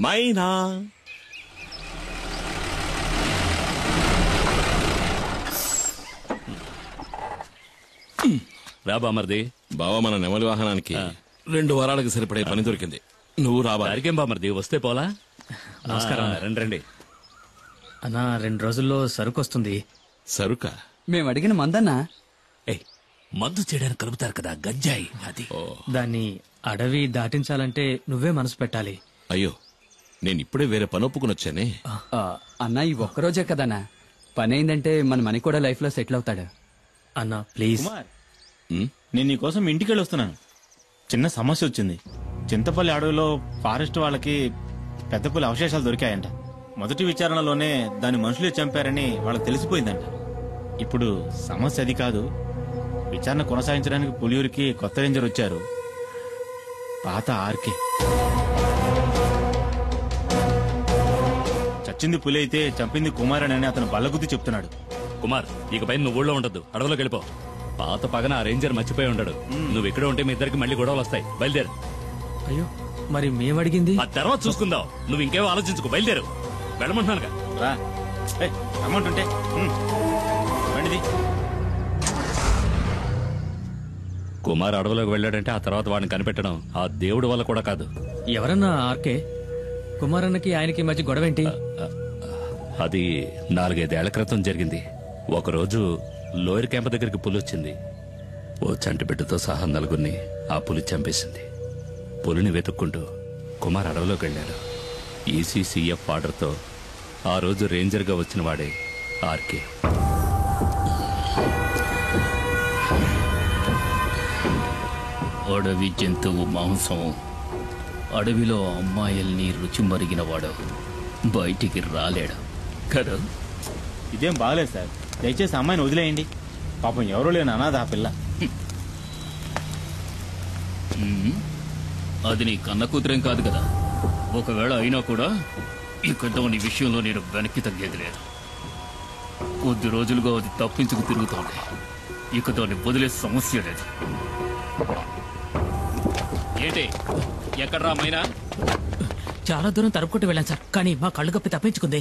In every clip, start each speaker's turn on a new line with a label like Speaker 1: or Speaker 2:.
Speaker 1: మైనా
Speaker 2: రా బామర్ది.
Speaker 1: బావా మన నెమలి వాహనానికి 2 వారాలకు సరిపడే పని దొరికింది. నువ్వు రాబా.
Speaker 2: అరికేం బామర్ది, వస్తే పోలా.
Speaker 3: నమస్కారం.
Speaker 2: రండి రండి.
Speaker 3: అన్నా 2 రోజుల్లో సరుకు వస్తుంది.
Speaker 1: సరుకా?
Speaker 4: మేము అడిగిన మందన్నా.
Speaker 2: మందు చేయడానికి కలుపుతారు కదా, గంజాయి. అది
Speaker 3: దాన్ని అడవి దాటించాలంటే నువ్వే మనసు పెట్టాలి.
Speaker 1: అయ్యో, నేను ఇప్పుడే వేరే పని ఒప్పుకుని వచ్చానే.
Speaker 4: అన్నా ఈ ఒక్కరోజే కదన్నా పని అయిందంటే మన మనీ కూడా లైఫ్ లో సెటిల్ అవుతాడు.
Speaker 3: అన్నా ప్లీజ్.
Speaker 5: నేను నీకోసం ఇంటికి వెళ్ళి వస్తున్నాను. చిన్న సమస్య వచ్చింది. చింతపల్లి అడవిలో ఫారెస్ట్ వాళ్ళకి పెద్ద పులి అవశేషాలు దొరికాయంట. మొదటి విచారణలోనే దాని మనుషులే చంపారని వాళ్ళకి తెలిసిపోయిందంట. ఇప్పుడు సమస్య అది కాదు. విచారణ కొనసాగించడానికి పులియూరికి కొత్త రేంజర్ వచ్చారు, పాత ఆర్కే. చచ్చింది పులి అయితే చంపింది కుమార్ అని అతను బల్లగుద్ది చెప్తున్నాడు.
Speaker 2: కుమార్, ఇకపై నువ్వు ఊళ్ళో ఉండద్దు, అడవిలోకి వెళ్ళిపో. పాత పగన ఆ రేంజర్ మర్చిపోయి ఉంటాడు. నువ్వు ఇక్కడే ఉంటే మీ ఇద్దరికి మళ్ళీ గొడవలు వస్తాయి. బయలుదేరు.
Speaker 3: అయ్యో, మరి మేమడిగింది
Speaker 2: ఆ తర్వాత చూసుకుందాం. నువ్వు ఇంకేమో ఆలోచించుకో, బయలుదేరు. వెళ్ళమంటున్నానుగా.
Speaker 5: రా, అమౌంట్ ఉంటే బండిది.
Speaker 2: కుమార్ అడవిలోకి వెళ్ళాడంటే ఆ తర్వాత వాడిని కనిపెట్టడం ఆ దేవుడి వల్ల కూడా కాదు.
Speaker 3: ఎవరన్నా ఆర్కే? కుమారన్నకి ఆయనకి మధ్య గొడవేంటి?
Speaker 2: అది 4-5 ఏళ్ల క్రితం జరిగింది. ఒకరోజు లోయర్ క్యాంప్ దగ్గరికి పులి వచ్చింది. ఓ చంటి బిడ్డతో సహా 4గురిని ఆ పులి చంపేసింది. పులిని వెతుక్కుంటూ కుమార్ అడవిలోకి వెళ్ళాడు. ఈసీసీఎఫ్ ఆర్డర్తో ఆ రోజు రేంజర్గా వచ్చిన వాడే ఆర్కే.
Speaker 6: అడవి జంతువు మాంసం, అడవిలో అమ్మాయిల్ని రుచి మరిగినవాడు బయటికి రాలేడు కదా.
Speaker 5: ఇదేం బాగలేదు సార్. దయచేసి అమ్మాయిని వదిలేయండి. పాపం ఎవరో లేని అనాథ ఆ పిల్ల.
Speaker 6: అది నీ కన్న కూతురేం కాదు కదా. ఒకవేళ అయినా కూడా ఇక దాని విషయంలో నేను వెనక్కి తగ్గేది లేదు. కొద్ది రోజులుగా అది తప్పించుకు తిరుగుతోంది. ఇక దాన్ని వదిలే సమస్య లేదు. ఏంటి, ఎక్కడ్రా మైనా?
Speaker 3: చాలా దూరం తరుపుకుంటూ వెళ్ళాను సార్, కానీ మా కళ్ళు కప్పి తప్పించుకుంది.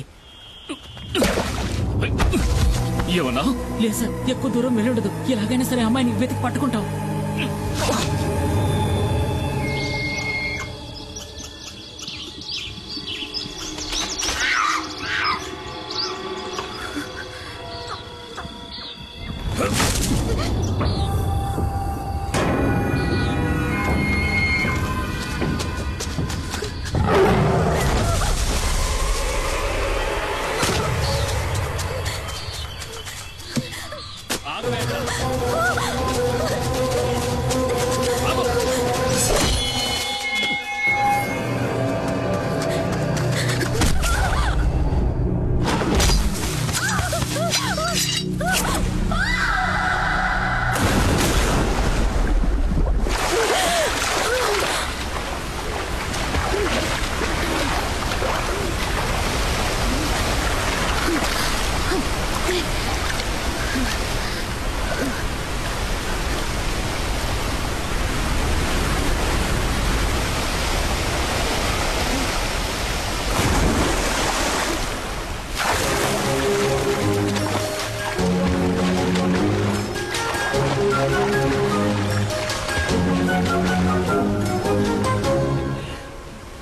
Speaker 6: ఏమన్నా?
Speaker 3: లేదు సార్, ఎక్కువ దూరం వెళ్ళుండదు. ఎలాగైనా సరే అమ్మాయిని వెతికి పట్టుకుంటాం.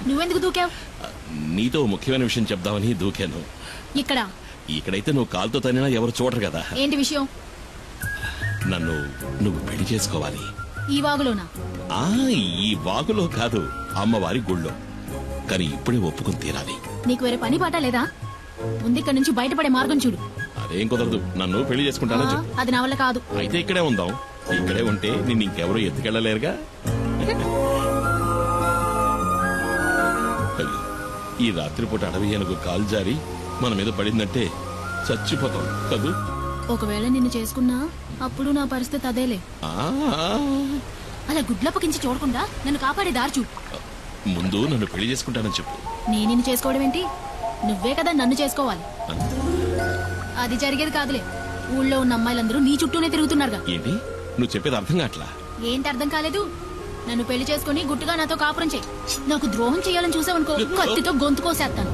Speaker 7: నువ్వెందుకు దూకావు?
Speaker 1: నీతో ముఖ్యమైన విషయం చెప్దామని దూకాను. ఇక్కడైతే నువ్వు కాలుతో తనినా ఎవరు చూడరు కదా.
Speaker 7: ఏంటి విషయం?
Speaker 1: నువ్వు పెళ్లి చేసుకోవాలి.
Speaker 7: ఈ వాగులోనా?
Speaker 1: ఈ వాగులో కాదు, అమ్మవారి గుళ్ళో. కానీ ఇప్పుడే ఒప్పుకుని తీరాలి.
Speaker 7: నీకు వేరే పని పాట లేదా? ముందిక్కడి నుంచి బయటపడే మార్గం చూడు.
Speaker 1: అదేం కుదరదు. నన్ను పెళ్లి చేసుకుంటానని చెప్పు.
Speaker 7: అది నా వల్ల కాదు.
Speaker 1: అయితే ఇక్కడే ఉందాం. ఇక్కడే ఉంటే నిన్ను ఇంకెవరూ ఎత్తుకెళ్ళలేరుగా. ఈ రాత్రిపూట అడవి ఏనుగు కాలు జారి మన మీద పడిందంటే చచ్చిపోతాం కదూ.
Speaker 7: ఒకవేళ నిన్ను చేసుకున్నా అప్పుడు నా పరిస్థితి అదేలే. అలా గుడ్లప్పకించి చూడకుండా నన్ను కాపాడే దారి చూడు.
Speaker 1: ముందు నన్ను పెళ్లి చేసుకుంటానని చెప్పు.
Speaker 7: నేను నిన్ను చేసుకోవడం ఏంటి? నువ్వే కదా నన్ను చేసుకోవాలి. అది జరిగేది కాదులే. ఊళ్ళో ఉన్న అమ్మాయిలందరూ నీ చుట్టూనే తిరుగుతున్నారుగా.
Speaker 1: ఏంటి నువ్వు చెప్పేది అర్థం కావట్లా?
Speaker 7: ఏంటి అర్థం కాలేదు? నన్ను పెళ్లి చేసుకుని గుట్టుగా నాతో కాపురం చెయ్యి. నాకు ద్రోహం చేయాలని చూసావనుకో కత్తితో గొంతు కోసేస్తాను.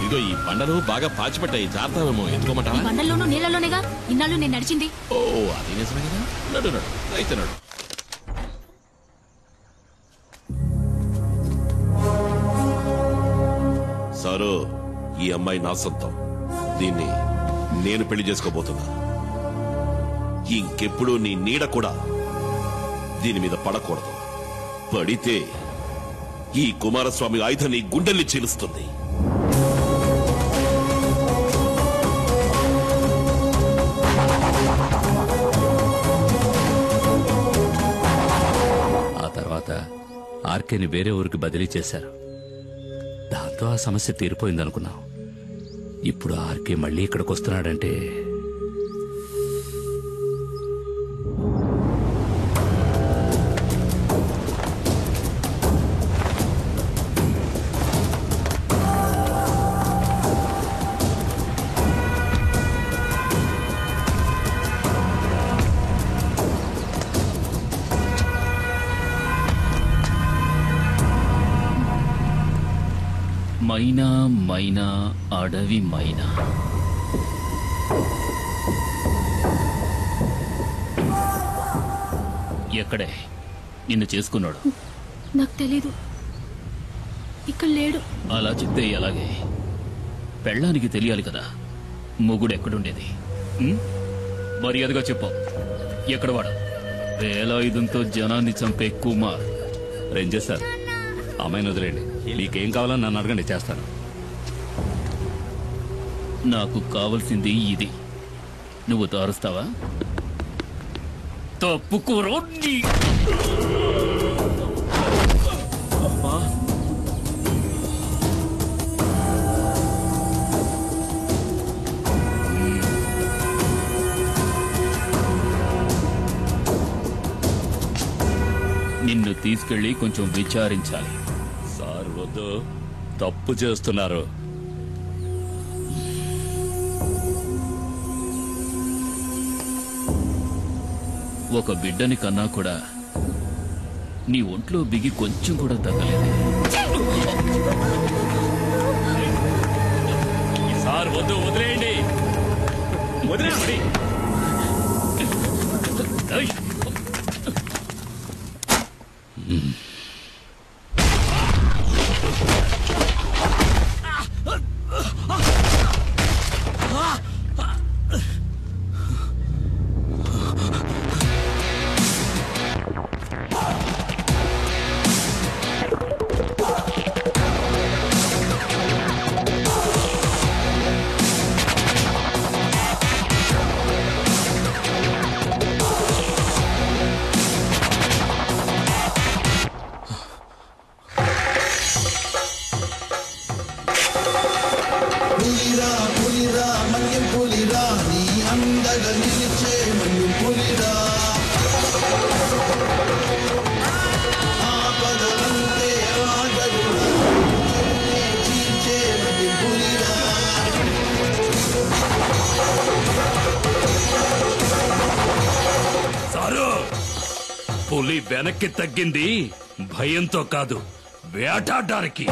Speaker 1: ఇదిగో ఈ బండలు బాగా పాచిపట్టాయి, జాగ్రత్తమేమో. ఎందుకోమంటా?
Speaker 7: ఈ బండల్లోనూ నీళ్ళలోనేగా ఇన్నాళ్ళు నేను నడిచింది.
Speaker 1: ఓ అది నిజమే కదా. నడు నడు అయితే నడు. సారు, ఈ అమ్మాయి నా సొంతం. దీన్ని నేను పెళ్లి చేసుకోబోతున్నా. ఇంకెప్పుడు నీ నీడ కూడా దీని మీద పడకూడదు. పడితే ఈ కుమారస్వామి ఆయుధం నీ గుండెల్ని చీలుస్తుంది.
Speaker 2: ఆ తర్వాత ఆర్కేని వేరే ఊరికి బదిలీ చేశారు. దాంతో ఆ సమస్య తీరిపోయిందనుకున్నాం. ఇప్పుడు ఆర్కే మళ్ళీ ఇక్కడికి వస్తున్నాడంటే
Speaker 6: మైనా మైనా అడవి మైనా. ఎక్కడే నిన్ను చేసుకున్నాడు?
Speaker 7: నాకు తెలీదు, ఇక్కడ లేడు.
Speaker 6: అలా చెప్తే ఎలాగే? పెళ్ళానికి తెలియాలి కదా మొగుడు ఎక్కడుండేది. మర్యాదగా చెప్పు, ఎక్కడ వాడు? వేలాయుధంతో జనాన్ని చంపే కుమార్.
Speaker 2: రేంజర్ సార్, అమ్మాయిని వదిలేండి. మీకేం కావాలని నన్ను అడగండి, చేస్తాను.
Speaker 6: నాకు కావలసింది ఇది. నువ్వు తారుస్తావా? తప్పుకోరో. నిన్ను తీసుకెళ్లి కొంచెం విచారించాలి.
Speaker 2: సార్ వద్దు, తప్పు చేస్తున్నారు.
Speaker 6: ఒక బిడ్డని కన్నా కూడా నీ ఒంట్లో బిగి కొంచెం కూడా తగ్గలేదు.
Speaker 2: సార్ వద్దు, వదిలేయండి. వదిలేయండి. పులి వెనక్కి తగ్గింది భయంతో కాదు, వేటాడడానికి.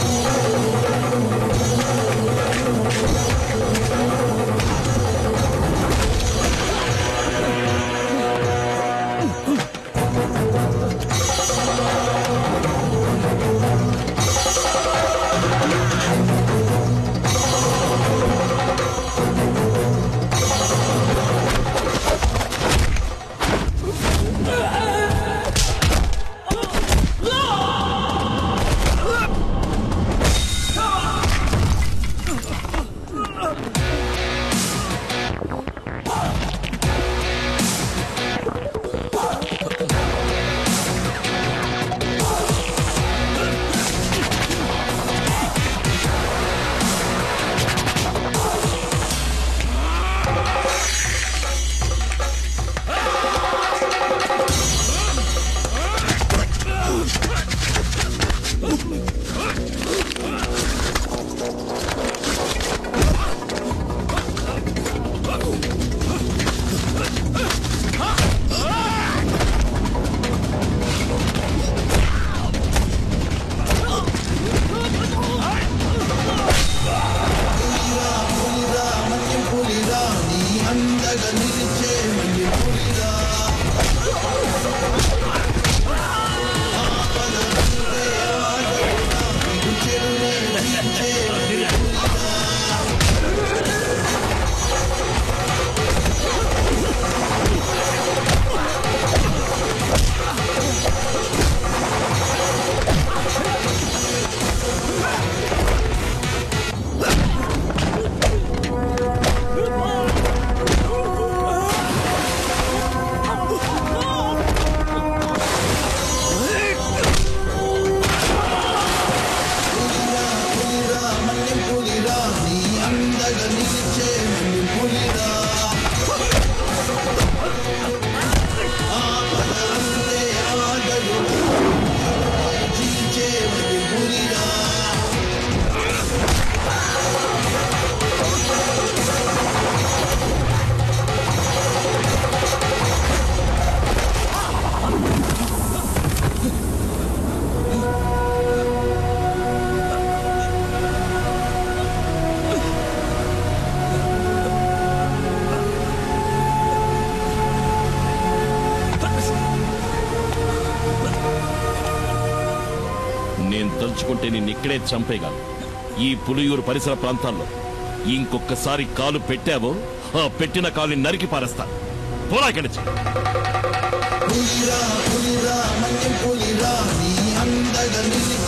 Speaker 1: తలుచుకుంటే నిన్ను ఇక్కడే చంపేయగలను. ఈ పులియూరు పరిసర ప్రాంతాల్లో ఇంకొకసారి కాలు పెట్టావో ఆ పెట్టిన కాలుని నరికి పారేస్తాను. పోరా ఇక్కడి నుంచి.
Speaker 8: పులిరా పులిరా మన్యం పులిరా నీ అందగ నిలిచి